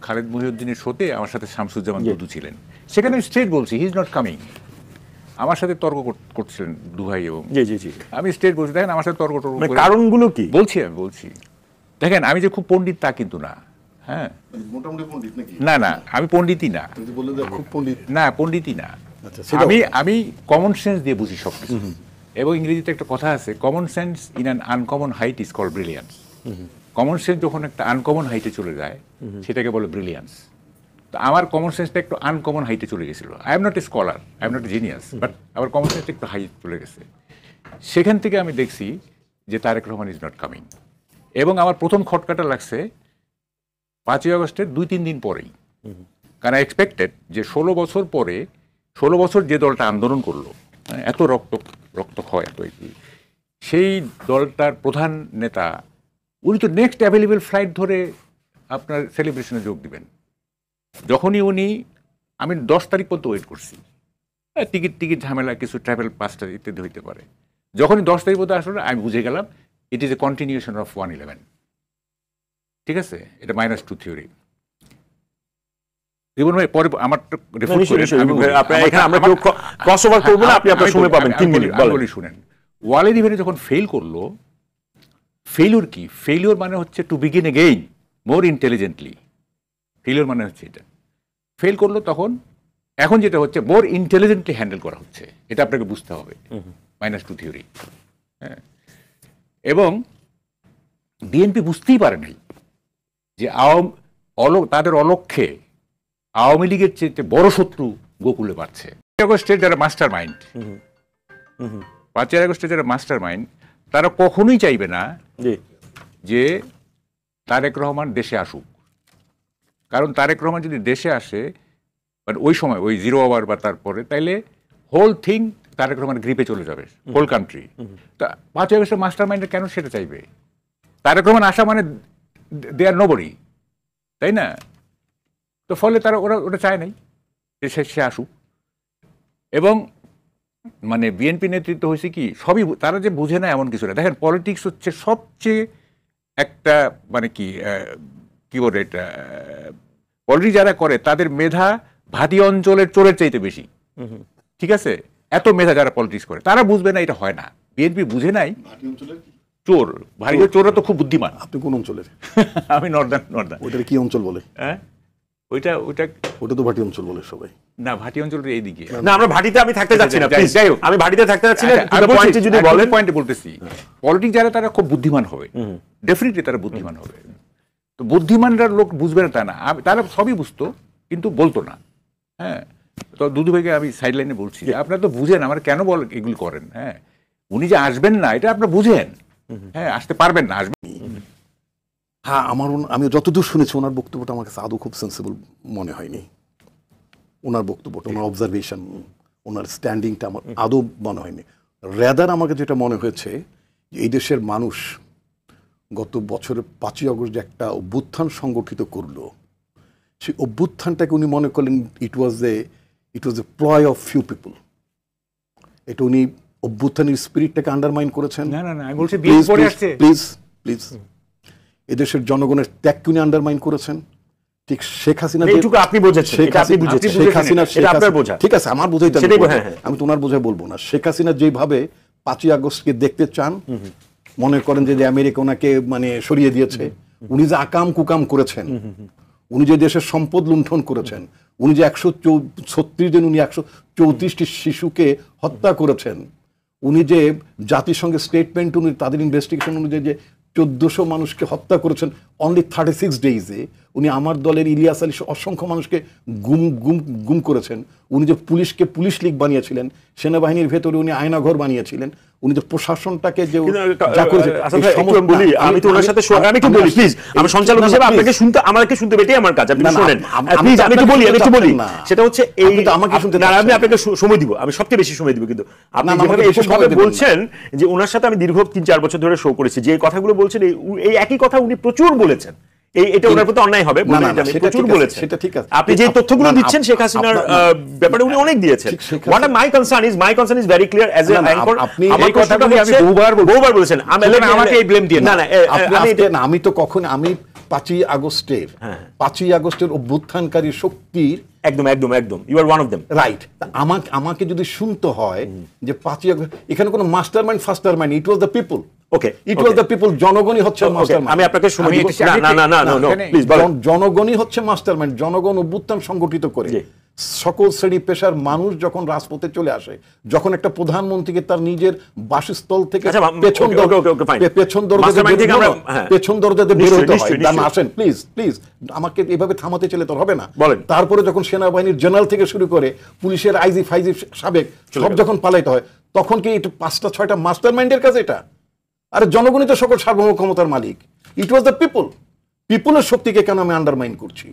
খালেদ মহিউদ্দিনের শোতে আমার সাথে শামসুজ্জামান দুদু ছিলেন, সেখানে আমি স্ট্রেট বলছি হি ইজ নট কামিং। আমার সাথে তর্ক করছিলেন দুভাই এবং আমি স্ট্রেট বলছি দেখেন আমার সাথে তর্ক কারণগুলো কি বলছি দেখেন আমি যে খুব পণ্ডিত তা কিন্তু না, হ্যাঁ মোটামুটি পণ্ডিত নাকি? না না আমি পণ্ডিতই না, খুব পণ্ডিত না পণ্ডিতই না, আমি কমন সেন্স দিয়ে বুঝি সব কিছু। এবং ইংরেজিতে একটা কথা আছে, common sense in an uncommon height is called brilliance. Common sense যখন একটা আনকমন হাইটে চলে যায় সেটাকে বলে ব্রিলিয়ান্স। তো আমার কমন সেন্সটা একটু আনকমন হাইটে চলে গেছিল। I am not a scholar, I am not a genius, but আমার কমন সেন্সটা একটু হাইট চলে গেছে। সেখান থেকে আমি দেখছি যে Tarique Rahman is not coming. এবং আমার প্রথম খটকাটা লাগছে 5ই আগস্টের 2-3 দিন পরেই, কারণ আই এক্সপেক্টেড যে 16 বছর পরে, 16 বছর যে দলটা আন্দোলন করলো, এত রক্তক্ষয় এত, সেই দলটার প্রধান নেতা উনি তো নেক্সট অ্যাভেলেবল ফ্লাইট ধরে আপনার সেলিব্রেশনে যোগ দিবেন। যখনই উনি, আমি 10 তারিখ পর্যন্ত ওয়েট করছি, টিকিট ঝামেলা, কিছু ট্রাভেল পাসটা ইত্যাদি হইতে পারে। যখনই 10 তারিখ পর্যন্ত আসলে আমি বুঝে গেলাম it is a continuation of 1/11। ঠিক আছে, এটা -2 থিওরি। জীবন ভাই পরে আমার শুনেন, ওয়ালেদ ইভেন্টে যখন ফেল করলো, ফেলিওর কি? ফেলিওর মানে হচ্ছে to begin again more intelligently. Failure মানে হচ্ছে এটা। ফেল করলো তখন, এখন যেটা হচ্ছে মোর ইন্টেলিজেন্টলি হ্যান্ডেল করা হচ্ছে, এটা আপনাকে বুঝতে হবে। -2 থিওরি। হ্যাঁ, এবং বিএনপি বুঝতেই পারে নাই যে তাদের অলক্ষ্যে আওয়ামী লীগের চেয়ে বড় শত্রু গোকুলে পাচ্ছে। 5ই আগস্টের যারা মাস্টার মাইন্ড, 5ই আগস্টের যারা মাস্টার মাইন্ড, তারা কখনোই চাইবে না যে তারেক রহমান দেশে আসুক। কারণ তারেক রহমান যদি দেশে আসে, মানে ওই সময় ওই 0 আওয়ার বা তারপরে, তাইলে হোল থিং তারেক রহমান গ্রিপে চলে যাবে, হোল কান্ট্রি। তা 5ই আগস্টের মাস্টার মাইন্ডে কেন সেটা চাইবে? তারেক রহমান আসা মানে দে আর নোবডি, তাই না? তো ফলে তারা ওটা চায় নাই যে সে আসুক। এবং মানে বিএনপি নেতৃত্ব হয়েছে কি, সবই তারা যে বুঝে না এমন কিছু না। দেখেন পলিটিক্স হচ্ছে সবচেয়ে একটা মানে কি বলে এটা, পলিটিক্স যারা করে তাদের মেধা ভাটি অঞ্চলের চোরের চাইতে বেশি। ঠিক আছে, এত মেধা যারা পলিটিক্স করে তারা বুঝবে না এটা হয় না। বিএনপি বুঝে নাই চোর, ভারতীয় চোররা তো খুব বুদ্ধিমান। আপনি কোন অঞ্চলের? আমি নর্দার্ন। ওইটা কি অঞ্চল বলে? হ্যাঁ, ওইটা তো ভাটি অঞ্চল বলে সবাই। না, ভাটি অঞ্চলটা এইদিকে না, আমরা ভাটিতে আমি থাকতে যাচ্ছি না, প্লিজ। আমি ভাটিতে থাকতে যাচ্ছি না, পয়েন্টে যদি বলেন। পয়েন্টে বলতেছি, পলিটিক্স যারা তারা খুব বুদ্ধিমান হবে, ডেফিনেটলি তারা বুদ্ধিমান হবে। তো বুদ্ধিমানরা লোক বুঝবে না তা না, তারা সবই বুঝতো কিন্তু বলতো না। হ্যাঁ, তো দুদু ভাইকে আমি সাইড লাইনে বলছি যে আপনারা তো বুঝেন আমরা কেন এগুলি করেন। হ্যাঁ, উনি যে আসবেন না এটা আপনারা বুঝেন, হ্যাঁ আসতে পারবেন না, আসবেন। হ্যাঁ, আমি যতদূর শুনেছি ওনার বক্তব্যটা আমার কাছে আদৌ খুব সেন্সিবল মনে হয়নি। ওনার বক্তব্যটা, ওনার অবজারভেশন, ওনার স্ট্যান্ডিংটা আমার আদৌ মনে হয়নি। রেদার আমাকে যেটা মনে হয়েছে, এই দেশের মানুষ গত বছরের 5ই আগস্ট যে একটা অভ্যুত্থান সংগঠিত করলো, সেই অভ্যুত্থানটাকে উনি মনে করলেন ইট ওয়াজ এ প্লয় অফ ফিউ পিপল। এটা উনি অভ্যুত্থানের স্পিরিটটাকে আন্ডারমাইন করেছেন। না না না, আমি বলছি প্লিজ প্লিজ এদেশের জনগণের ত্যাগকে উনি আন্ডারমাইন করেছেন। ঠিক শেখ হাসিনা, আপনি বুঝেছেন, শেখ হাসিনা, ঠিক আছে আমার বোঝাইতে, আমি তো ওনার বোঝাই বলবো না। শেখ হাসিনা যেভাবে 5ই আগস্টকে দেখতে চান, মনে করেন যে আমেরিকা ওনাকে মানে সরিয়ে দিয়েছে, উনি যে আকাম কুকাম করেছেন, উনি যে দেশের সম্পদ লুণ্ঠন করেছেন, উনি যে 136 জন, উনি 134টি শিশুকে হত্যা করেছেন, উনি যে জাতিসংঘের স্টেটমেন্ট, উনি তাদের ইনভেস্টিগেশন অনুযায়ী যে 1400 মানুষকে হত্যা করেছেন অনলি 36 ডেইজে, উনি আমার দলের ইলিয়াস আলী অসংখ্য মানুষকে গুম করেছেন, উনি যে পুলিশকে পুলিশ লীগ বানিয়েছিলেন, সেনাবাহিনীর ভেতরে উনি আয়নাঘর বানিয়েছিলেন, উনি যে প্রশাসনটাকে যে আমি তো ওনার সাথে আমি একটু বলি প্লিজ, আমি সঞ্চালক হিসেবে আপনাকে শুনতে, আমাকে শুনতে বেটাই আমার কাজ, আপনি শুনেন প্লিজ। আমি একটু বলি সেটা হচ্ছে এই, আমাকে শুনতে, আমি আপনাকে সময় দিব, আমি সবচেয়ে বেশি সময় দিব, কিন্তু আপনি যেভাবে এসবভাবে বলছেন যে ওনার সাথে আমি দীর্ঘ 3-4 বছর ধরে শো করেছি, যে কথাগুলো বলছেন এই একই কথা উনি প্রচুর বলেছেন, এটা ওনার প্রতি অন্যায় হবে বলে আমি প্রচুর বলেছি। সেটা ঠিক আছে, আপনি যে তথ্যগুলো দিচ্ছেন শেখ হাসিনার ব্যাপারে উনি অনেক দিয়েছেন। What my concern is very clear as a anchor। আপনি এই কথাগুলো আমি বহুবার বলেছেন, আমাকে এই ব্লেম দিয়ে না। আমি তো কখন আমি 5ই আগস্টের অভ্যুত্থানকারী শক্তির একদম you are one of them, right. আমাকে যদি শুনতে হয় যে 5ই আগস্ট এখানে কোনো মাস্টারমাইন্ড ফাস্টারমাইন্ড, it was the people. Okay, it was the people, জনগণই হচ্ছে মাস্টারমাইন্ড। আমি আপনাকে শুনে দিব। না প্লিজ বলেন। জনগণই হচ্ছে মাস্টারমাইন্ড। জনগণ অভ্যুত্থান সংগঠিত করে সকল শ্রেণী পেশার মানুষ যখন রাজপথে চলে আসে, যখন একটা প্রধানমন্ত্রীকে তার নিজের বাসস্থল থেকে পেছন দরজাতে বের হতে হয়, আসেন প্লিজ আমাকে এভাবে থামাতে চলে তো হবে না। তারপরে যখন সেনাবাহিনীর জেনারেল থেকে শুরু করে পুলিশের আইজি ফাইজি সাবেক সব যখন পালাইতে হয়, তখন কি এটা 5টা-6টা মাস্টারমাইন্ডের কাছে এটা? আরে জনগণই তো সকল সার্বভৌম ক্ষমতার মালিক। ইট ওয়াজ দ্য পিপলের শক্তিকে কেন আমি আন্ডারমাইন করছি?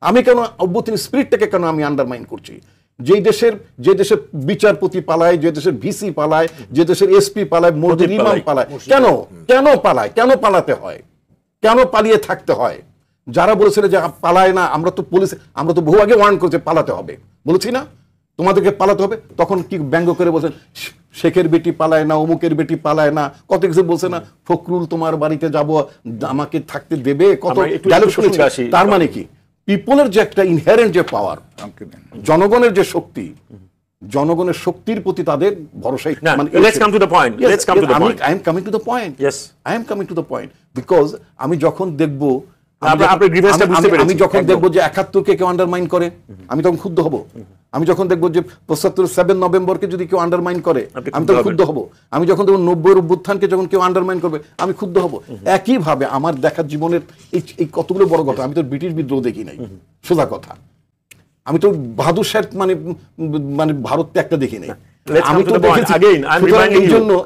আমি কেন অভ্যুত্থান স্পিরিটটাকে কেন আমি আন্ডারমাইন করছি? যে দেশের বিচারপতি পালায়, যে দেশের ভিসি পালায়, যে দেশের এসপি পালায়, মসজিদ ইমাম পালায়, কেন পালায়? কেন পালাতে হয়? কেন পালিয়ে থাকতে হয়? যারা বলেছিল যে পালায় না, আমরা তো বহু আগে ওয়ার্ন করেছি পালাতে হবে, বলেছি না তোমাদেরকে পালাতে হবে, তখন কি ব্যঙ্গ করে বলছেন শেখের বেটি পালায় না, অমুকের বেটি পালায় না, কত কিছু বলছে না, ফখরুল তোমার বাড়িতে যাব আমাকে থাকতে দেবে, কত ডায়লগ শুনেছি। তার মানে কি পিপলের যে একটা ইনহেরেন্ট যে পাওয়ার, জনগণের যে শক্তি, জনগণের শক্তির প্রতি তাদের ভরসাই। I am coming to the point because আমি যখন দেখব যে 71-কে কেউ আন্ডারমাইন করে, আমি তখন ক্ষুব্ধ হব। আমি যখন দেখবো যে ৭৫ নভেম্বরকে যদি কেউ আন্ডারমাইন করে, আমি তখন ক্ষুব্ধ হব। আমি যখন দেখবো 90-এর অভ্যুত্থানকে যখন কেউ আন্ডারমাইন করবে, আমি ক্ষুব্ধ হব। একইভাবে আমার দেখার জীবনের এই কতগুলো বড় কথা, আমি তো ব্রিটিশ বিদ্রোহ দেখি নাই, সোজা কথা। আমি তো বাহাদুর শাহ মানে ভারত একটা দেখি নাই, আমি তো দেখেছি।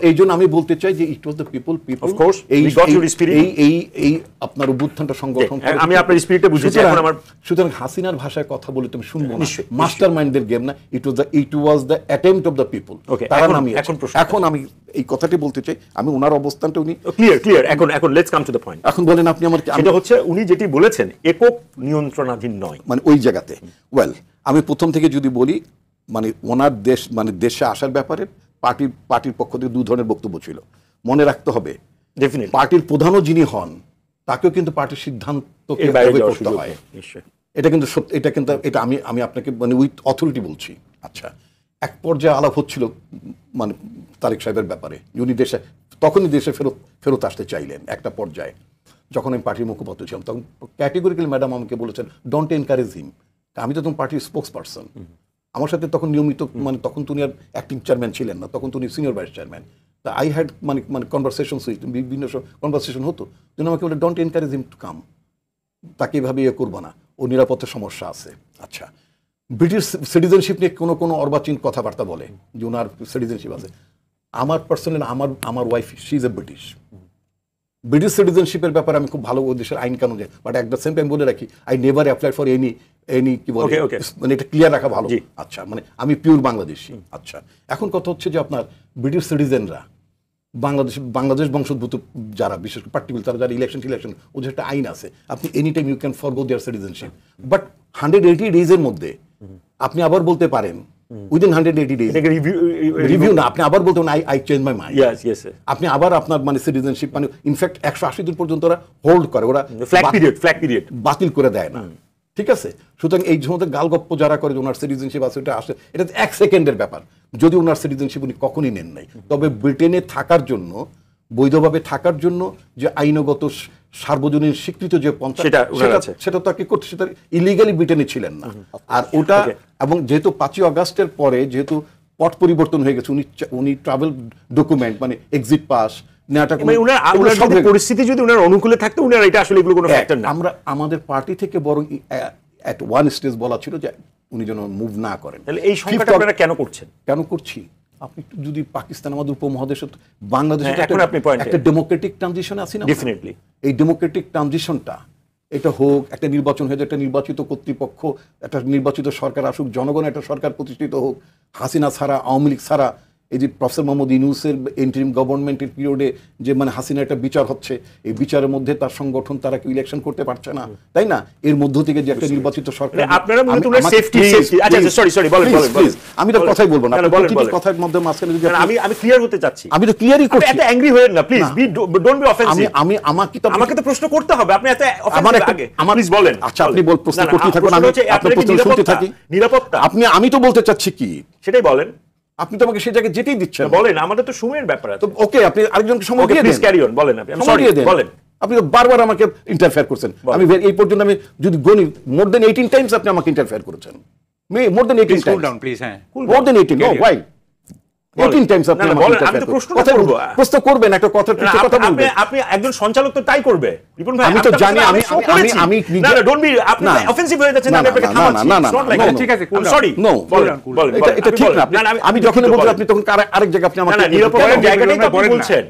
এই জন্য আমি বলতে চাই যে ইট ওয়াজ দ্য পিপল। এই আপনার অভ্যুত্থানটা সংগঠন, আমি আপনার স্পিরিটে বুঝেছি। সুতরাং হাসিনার ভাষায় কথা বলে তুমি শুনবো না, মাস্টার মাইন্ডের গেম না, it was the attempt of the people. এখন আমি এই কথাটি বলতে চাই, আমি ওনার অবস্থানটা উনি ক্লিয়ার। এখন let's come to the point. এখন বলেন আপনি আমার, এটা হচ্ছে উনি যেটি বলেছেন একক নিয়ন্ত্রণাধীন নয়, মানে ওই জায়গাতে আমি প্রথম থেকে যদি বলি, মানে ওনার দেশে আসার ব্যাপারে পার্টির পক্ষ থেকে 2 ধরনের বক্তব্য ছিল। মনে রাখতে হবে পার্টির প্রধানও যিনি হন তাকেও কিন্তু পার্টির সিদ্ধান্তকে করতে হয়। এটা আমি আপনাকে মানে উইথ অথরিটি বলছি। আচ্ছা, এক পর্যায়ে আলাপ হচ্ছিল মানে তারেক সাহেবের ব্যাপারে, উনি তখনই দেশে ফেরত আসতে চাইলেন। একটা পর্যায়ে যখন আমি পার্টির মুখপাত্র ছিলাম, তখন ক্যাটেগরিক্যালি ম্যাডাম আমাকে বলেছেন ডোন্ট এনকারেজ হিম। আমি তো তোমার পার্টির স্পোক্স পারসন। আমার সাথে তখন নিয়মিত, মানে তখন তুমি আর অ্যাক্টিং চেয়ারম্যান ছিলেন না, তখন তুমি সিনিয়র ভাইস চেয়ারম্যান। তা আই হ্যাড মানে কনভারসেশন বিভিন্ন কনভারসেশন হতো। তুমি আমাকে বলে don't encourage him to come, তাকে এভাবে করবো না, ও নিরাপত্তার সমস্যা আছে। আচ্ছা, ব্রিটিশ সিটিজেনশিপ নিয়ে কোনো অর্বাচীন কথাবার্তা বলে যে ওনার সিটিজেনশিপ আছে। আমার পার্সোনালি আমার wife she is a British সিটিজেনশিপের ব্যাপারে আমি খুব ভালো দেশের আইন কানুন জানি, but at the same time বলে রাখি I never apply for any কি বলে, মানে এটা ক্লিয়ার রাখা ভালো। আচ্ছা, মানে আমি পিওর বাংলাদেশি। আচ্ছা, এখন কথা হচ্ছে যে আপনার ব্রিটিশ সিটিজেনরা বাংলাদেশ বংশোদ্ভূত যারা, বিশেষ করে পার্টিকুলার তারা যারা ইলেকশন ওদের একটা আইন আছে, আপনি any time you can forgo their citizenship, but 180 ডেজের মধ্যে আপনি আবার বলতে পারেন, উইদিন 180 ডেজ রিভিউ না, আপনি আবার বলতে পারেন আই চেঞ্জ মাই মাইন্ড। আপনি আবার আপনার মানে সিটিজেনশিপ মানে ইনফ্যাক্ট 180 দিন পর্যন্ত ওরা হোল্ড করে, ওরা ফ্ল্যাগ পিরিয়ড বাতিল করে দেয় না। ঠিক আছে, সুতরাং এই সমস্ত গালগপ্প যারা করে যে ওনার সিটিজেনশিপ আছে, এটা আসে, এটা 1 সেকেন্ডের ব্যাপার। যদি ওনার সিটিজেনশিপ উনি কখনই নেন নাই, তবে ব্রিটেনে থাকার জন্য, বৈধভাবে থাকার জন্য যে আইনগত সার্বজনীন স্বীকৃত যে পন্থা, সেটা তাকে করতে, সেটা ইলিগালি ব্রিটেনে ছিলেন না। আর ওটা, এবং যেহেতু 5ই আগস্টের পরে যেহেতু পট পরিবর্তন হয়ে গেছে, উনি ট্রাভেল ডকুমেন্ট মানে এক্সিট পাস পরিস্থিতি যদি ওনার অনুকূলে থাকতো, উনার এটা আসলে এগুলো কোনো ফ্যাক্টর না। আমরা আমাদের পার্টি থেকে বরং এট ওয়ান স্টেজ বলা ছিল যে উনি যেন মুভ না করেন। তাহলে এই সংখ্যাটা আপনারা কেন করছি? আপনি যদি পাকিস্তান আমাদের উপমহাদেশে, বাংলাদেশে একটা ডেমোক্রেটিক ট্রানজিশন আছে না, ডেফিনেটলি এই ডেমোক্রেটিক ট্রানজিশনটা এটা হোক, একটা নির্বাচন হয়ে যায়, একটা নির্বাচিত কর্তৃপক্ষ, একটা নির্বাচিত সরকার আসুক, জনগণ একটা সরকার প্রতিষ্ঠিত হোক, হাসিনা ছাড়া, আওয়ামী লীগ ছাড়া এই যে প্রফেসর মোহাম্মদ ইউনূসের ইন্টারিম গভর্নমেন্টের পিরিয়ডে যে মানে হাসিনা একটা বিচার হচ্ছে, এই বিচারের মধ্যে তার সংগঠন তারা কি ইলেকশন করতে পারছে না, তাই না? এর মধ্য থেকে যে একটা নির্বাচিত সরকার, আমি তো কথাই বলবো না, কথার মধ্যে মাঝখানে যদি আমি ক্লিয়ার হতে চাচ্ছি, আমি তো ক্লিয়ারই করছি, এত অ্যাংরি হয়েন না প্লিজ, ডোন্ট বি অফেন্সিভ। আমাকে তো প্রশ্ন করতে হবে, আপনি এত অফেন্সিভ আগে প্লিজ বলেন। আচ্ছা আপনি প্রশ্ন করতে থাকুন, আমি আপনার প্রশ্ন শুনতে থাকি। নিরাপত্তা আমি তো বলতে চাচ্ছি কি সেটাই বলেন, আপনি তো আমাকে সেই জায়গায় যেতেই দিচ্ছেন। বলেন, আমাদের তো সময়ের ব্যাপার আছে। ওকে, আপনি আরেকজনকে সময় দিয়ে প্লিজ ক্যারি অন, বলেন। আপনি সরি বলেন, আপনি তো বারবার আমাকে ইন্টারফেয়ার করছেন। আমি এই পর্যন্ত আমি যদি গণি মোর দেন 18 টাইমস আপনি আমাকে ইন্টারফেয়ার করেছেন। মোর দেন 18 টাইমস, প্লিজ। হ্যাঁ, মোর দেন 18, নো হোয়াই 18 টাইমস আপনি আমাকে ইন্টারফেয়ার করেছেন। প্রশ্ন করবেন একটা কথা, ঠিক কথা বলবেন। আপনি একজন সঞ্চালক তো তাই করবে রিপন ভাই। আমি তো জানি, আমি না ডোন্ট বি, আপনি অফেন্সিভ হয়ে যাচ্ছেন, আমি আপনাকে থামাচ্ছি। না ঠিক আছে, সরি, নো বলেন, এটা ঠিক না। আমি যখন বলছি আপনি তখন আরেক জায়গায় আপনি আমাকে নিরাপত্তার জায়গাটাই তো আপনি বলছেন।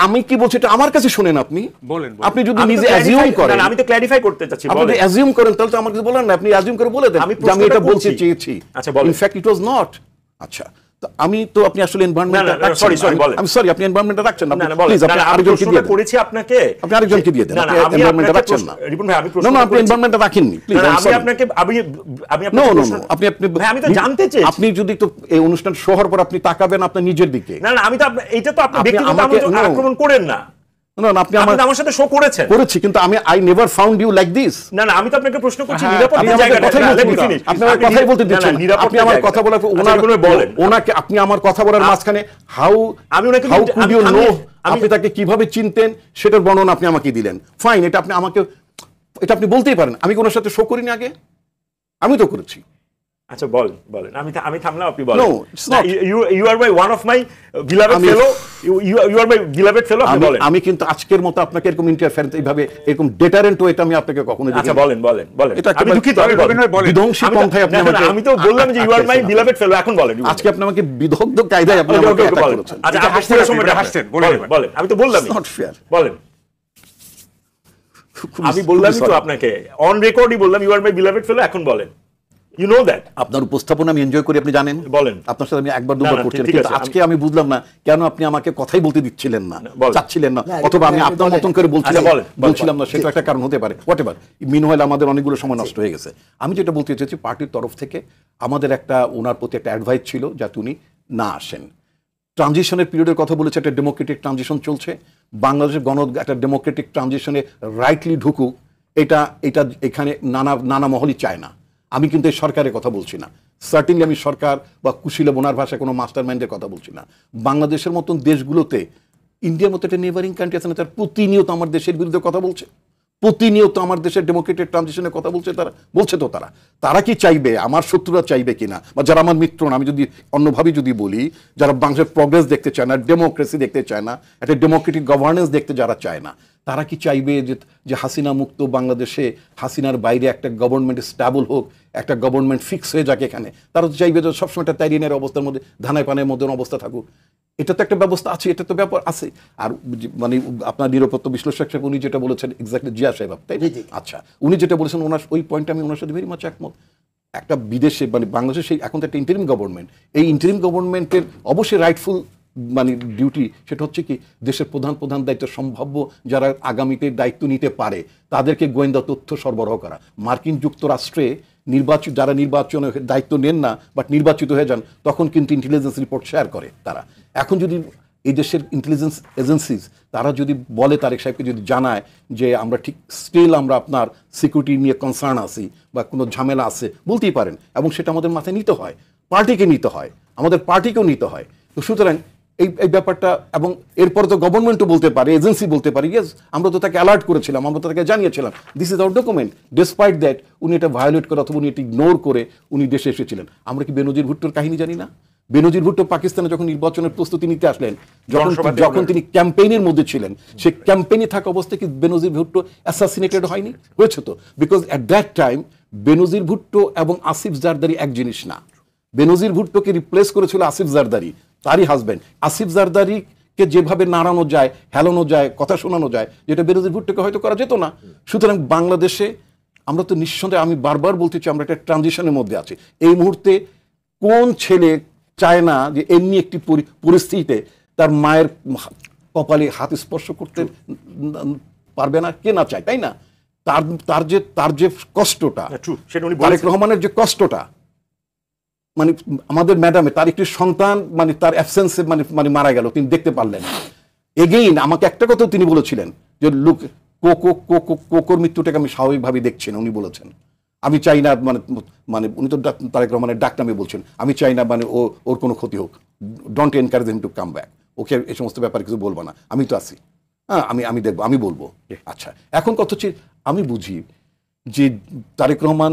আমি কি বলছি এটা আমার কাছে শুনেন আপনি। বলেন। আপনি যদি নিজে অ্যাজিউম করেন, আমি তো ক্ল্যারিফাই করতে চাচ্ছি, আপনি যদি অ্যাজিউম করেন তাহলে তো আমাকে বলেন না, আপনি অ্যাজিউম করে বলে দেন যে আমি এটা বলতে চেয়েছি। আচ্ছা বলেন। In fact it was not. আচ্ছা, তো আমি তো আপনি আসলে এনভায়রনমেন্ট, সরি বলেন, আমি সরি, আপনি এনভায়রনমেন্ট রাখছেন না, প্লিজ আপনি আরেকজনকে দিয়ে দেন। করেছি আপনাকে, আপনি আরেকজনকে দিয়ে দেন, আপনি এনভায়রনমেন্ট রাখছেন না রিপন ভাই। আমি প্রশ্ন না, আপনি এনভায়রনমেন্ট রাখেননি, প্লিজ। আমি আপনাকে নো আপনি ভাই, আমি তো জানতে চাই, আপনি যদি তো এই অনুষ্ঠান শো হওয়ার পর আপনি তাকাবেন আপনার নিজের দিকে। না আমি তো এটা তো আপনি ব্যক্তিগত আক্রমণ করেন না। না আপনি আমার সাথে শো করেছেন। করেছি, কিন্তু I never found you like this. না আমি তো আপনাকে প্রশ্ন করছি নিরাপত্তার জায়গাটা। আপনি আমার কথাই বলতে দিচ্ছেন, আপনি আমার কথা বলার ওনাকে, আপনি আমার কথা বলার মাঝখানে আমি ওনাকে কুড ইউ নো, আপনি তাকে কিভাবে চিনতেন সেটার বর্ণনা আপনি আমাকে দিলেন। ফাইন, এটা আপনি বলতেই পারেন। আমি কোন সাথে শো করিনি আগে, আমি তো করেছি। আচ্ছা বলেন, আমি থামলাম, আপনি বলেন। You are my one of my beloved fellow, you are my beloved fellow, আপনি বলেন। আমি কিন্তু আজকের মতো আপনাকে এরকম ইন্টারফারেন্স এইভাবে এরকম ডেটারেন্ট ওয়েটা আমি আপনাকে কখনো দেখিনি। আচ্ছা বলেন। এটা আমি দুঃখিত, আমি বলেন। বিধ্বংসী পন্থায় আপনি আমাকে, আমি তো বললাম যে you are my beloved fellow, এখন বলেন। আজকে আপনি আমাকে বিদগ্ধ কায়দায় আপনি আমাকে অ্যাটাক করেছেন। আচ্ছা হাসছেন, বলেন। আমি তো বললামই, নট ফেয়ার, বলেন। আমি বললামই তো আপনাকে, অন রেকর্ডই বললাম you are my beloved fellow, এখন বলেন। You know that. আপনার উপস্থাপনা আমি এনজয় করি, আপনি জানেন। বলেন। আপনার সাথে আমি একবার দুবার করছি, কিন্তু আজকে আমি বুঝলাম না কেন আপনি আমাকে কথাই বলতে দিচ্ছিলেন না, চাচ্ছিলেন না, অথবা আমি আপনার মতন করে বলছিলাম না, সেটা একটা কারণ হতে পারে। হোয়াট এভার, মিনওয়াইল আমাদের অনেকগুলো সময় নষ্ট হয়ে গেছে। আমি যেটা বলতে চেয়েছি, পার্টির তরফ থেকে আমাদের ওনার প্রতি একটা অ্যাডভাইস ছিল যাতে উনি না আসেন। ট্রানজিশনের পিরিয়ডের কথা বলেছে, একটা ডেমোক্রেটিক ট্রানজিশন চলছে, বাংলাদেশের একটা ডেমোক্রেটিক ট্রানজিশনে রাইটলি ঢুকুক, এটা এখানে নানা মহলই চায় না। আমি কিন্তু এই সরকারের কথা বলছি না, সার্টিনলি আমি সরকার বা কুশীল বোনার ভাষায় কোনো মাস্টার মাইন্ডের কথা বলছি না। বাংলাদেশের মতন দেশগুলোতে, ইন্ডিয়ার মতো একটা নেবারিং কান্ট্রি আছে না, তার প্রতিনিয়ত আমার দেশের বিরুদ্ধে কথা বলছে, প্রতিনিয়ত আমার দেশের ডেমোক্রেটিক ট্রানজিশনের কথা বলছে। তারা কি চাইবে, আমার শত্রুরা চাইবে কিনা, বা যারা আমার মিত্র না, আমি যদি অন্যভাবে যদি বলি, যারা বাংলাদেশের প্রগ্রেস দেখতে চায় না, ডেমোক্রেসি দেখতে চায় না, একটা ডেমোক্রেটিক গভর্নেন্স দেখতে যারা চায় না, তারা কি চাইবে যে হাসিনা মুক্ত বাংলাদেশে, হাসিনার বাইরে একটা গভর্নমেন্ট স্ট্যাবল হোক, একটা গভর্নমেন্ট ফিক্স হয়ে যাক এখানে? তারা তো চাইবে যে সবসময় একটা তাইরিনের অবস্থার মধ্যে, ধানায় পানের মধ্যে অবস্থা থাকুক। এটা তো একটা ব্যবস্থা আছে, এটা তো ব্যাপার আছে। আর মানে আপনার নিরাপত্তা বিশ্লেষক সাহেব উনি যেটা বলেছেন, এক্স্যাক্টলি জিয়া সাহেব, তাই? আচ্ছা, উনি যেটা বলেছেন, ওনার ওই পয়েন্টে আমি ওনার সাথে ভেরি মাচ একমত। একটা বিদেশে মানে বাংলাদেশে সেই এখন তো একটা ইন্টারিম গভর্নমেন্ট, এই ইন্টারিম গভর্নমেন্টের অবশ্যই রাইটফুল মানে ডিউটি, সেটা হচ্ছে কি, দেশের প্রধান দায়িত্ব সম্ভাব্য যারা আগামীতে দায়িত্ব নিতে পারে তাদেরকে গোয়েন্দা তথ্য সরবরাহ করা। মার্কিন যুক্তরাষ্ট্রে যারা নির্বাচনে দায়িত্ব নেন না, বাট নির্বাচিত হয়ে যান, তখন কিন্তু ইন্টেলিজেন্স রিপোর্ট শেয়ার করে তারা। এখন যদি এই দেশের ইন্টেলিজেন্স এজেন্সিজ তারা যদি বলে, তারেক সাহেবকে যদি জানায় যে আমরা ঠিক স্টিল আমরা আপনার সিকিউরিটি নিয়ে কনসার্ন আছি বা কোনো ঝামেলা আছে, বলতেই পারেন, এবং সেটা আমাদের মাথায় নিতে হয়, পার্টিকে নিতে হয়, আমাদের পার্টিকেও নিতে হয়। তো সুতরাং এই ব্যাপারটা, এবং এরপর তো গভর্নমেন্টও বলতে পারে, এজেন্সি বলতে পারে, ইয়েস আমরা তো তাকে অ্যালার্ট করেছিলাম, আমরা তো তাকে জানিয়েছিলাম, this is our document. Despite that উনি এটা ভায়োলেট করে অথবা উনি এটা ইগনোর করে উনি দেশে এসেছিলেন। আমরা কি বেনজির ভুট্টোর কাহিনী জানি না? বেনজির ভুট্টো পাকিস্তানে যখন নির্বাচনের প্রস্তুতি নিতে আসলেন, যখন তিনি ক্যাম্পেইনের মধ্যে ছিলেন, সেই ক্যাম্পেইনে থাকা অবস্থায় কি বেনজির ভুট্টো অ্যাসাসিনেটেড হয়নি? হয়েছে তো, বিকজ অ্যাট দ্যাট টাইম বেনজির ভুট্টো এবং আসিফ জারদারি এক জিনিস না। বেনজির ভুট্টোকে রিপ্লেস করেছিল আসিফ জারদারি, তারই হাজব্যান্ড। আসিফ জারদারিকে যেভাবে নাড়ানো যায়, হেলানো যায়, কথা শোনানো যায়, যেটা বেনজির ভুট্টোকে হয়তো করা যেত না। সুতরাং বাংলাদেশে আমরা তো নিঃসন্দেহে, আমি বারবার বলতে চাই, আমরা একটা ট্রানজিশনের মধ্যে আছি। এই মুহূর্তে কোন ছেলে চায় না যে এমনি একটি পরিস্থিতিতে তার মায়ের কপালে হাত স্পর্শ করতে পারবে না, কে না চায়, তাই না? তার যে কষ্টটা, তারেক রহমানের যে কষ্টটা, মানে আমাদের ম্যাডামে তার একটি সন্তান মানে তার অ্যাবসেন্সে মানে মারা গেল, তিনি দেখতে পারলেন। এগেইন আমাকে একটা কথা তিনি বলেছিলেন যে লোক কোকোর মৃত্যুটাকে আমি স্বাভাবিকভাবে দেখছি না, উনি বলেছেন। আমি চাই না মানে উনি তো তারেক রহমানের ডাক নামে বলছেন, আমি চাই না মানে ওর কোনো ক্ষতি হোক, don't encourage him to come back, ওকে এই সমস্ত ব্যাপারে কিছু বলবো না, আমি তো আছি, হ্যাঁ আমি দেখবো, আমি বলবো। আচ্ছা, এখন কথা হচ্ছে আমি বুঝি যে তারেক রহমান